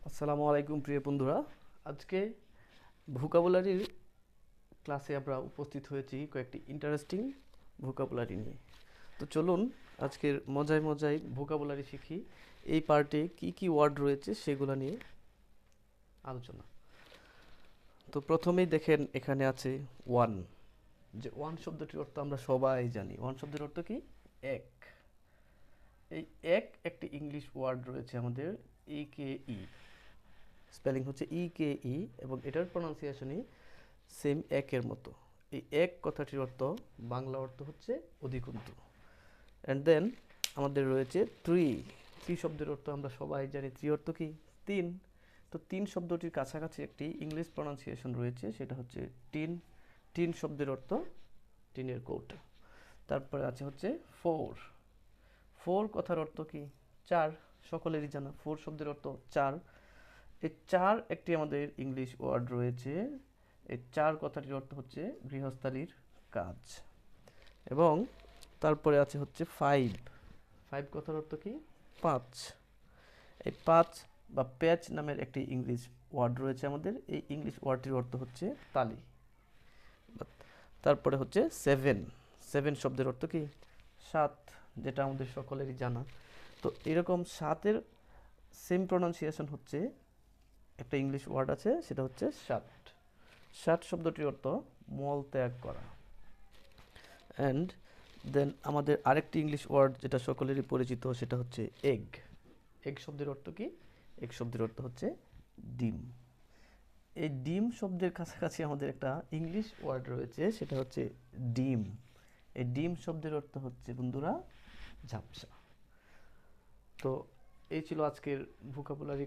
আসসালামু আলাইকুম প্রিয় বন্ধুরা। আজকে ভোকাবুলারির ক্লাসে আমরা উপস্থিত হয়েছি কয়েকটি ইন্টারেস্টিং ভোকাবুলারি নিয়ে। তো চলুন আজকের মজায় মজায় ভোকাবুলারি শিখি। এই পার্টে কি কি ওয়ার্ড রয়েছে সেগুলো নিয়ে আলোচনা। তো প্রথমেই দেখেন এখানে আছে ওয়ান। যে ওয়ান শব্দটির অর্থ আমরা সবাই জানি। ওয়ান শব্দের অর্থ কি? এক। এই এক একটি ইংলিশ ওয়ার্ড রয়েছে আমাদের, ই কে ই। স্পেলিং হচ্ছে ই কে ই এবং এটার প্রনাউন্সিয়েশনই সেম একের মতো। এই এক কথাটির অর্থ, বাংলা অর্থ হচ্ছে অধিকন্তু। অ্যান্ড দেন আমাদের রয়েছে থ্রি। থ্রি শব্দের অর্থ আমরা সবাই জানি। থ্রি অর্থ কি? তিন। তো তিন শব্দটির কাছাকাছি একটি ইংলিশ প্রনাউন্সিয়েশন রয়েছে, সেটা হচ্ছে টিন। টিন শব্দের অর্থ টিনের কৌটা। তারপরে আছে হচ্ছে ফোর। ফোর কথার অর্থ কি? চার। সকলেরই জানা ফোর শব্দের অর্থ চার। এই চার একটি আমাদের ইংলিশ ওয়ার্ড রয়েছে। এই চার কথাটির অর্থ হচ্ছে গৃহস্থালির কাজ। এবং তারপরে আছে হচ্ছে ফাইভ। ফাইভ কথার অর্থ কি? পাঁচ। এই পাঁচ বা প্যাচ নামের একটি ইংলিশ ওয়ার্ড রয়েছে আমাদের। এই ইংলিশ ওয়ার্ডটির অর্থ হচ্ছে তালি। তারপরে হচ্ছে সেভেন। সেভেন শব্দের অর্থ কি? সাত, যেটা আমাদের সকলেরই জানা। তো এরকম সাতের সেম প্রনাউন্সিয়েশন হচ্ছে একটা ইংলিশ ওয়ার্ড আছে, সেটা হচ্ছে শার্ট। শার্ট শব্দটির অর্থ মল ত্যাগ করা। অ্যান্ড দেন আমাদের আরেকটি ইংলিশ ওয়ার্ড যেটা সকলেরই পরিচিত, সেটা হচ্ছে এগ। এগ শব্দের অর্থ কি? এগ শব্দের অর্থ হচ্ছে ডিম। এই ডিম শব্দের কাছাকাছি আমাদের একটা ইংলিশ ওয়ার্ড রয়েছে, সেটা হচ্ছে ডিম। এই ডিম শব্দের অর্থ হচ্ছে বন্ধুরা ঝাপসা। তো এই ছিল আজকের ভোকাবুলারি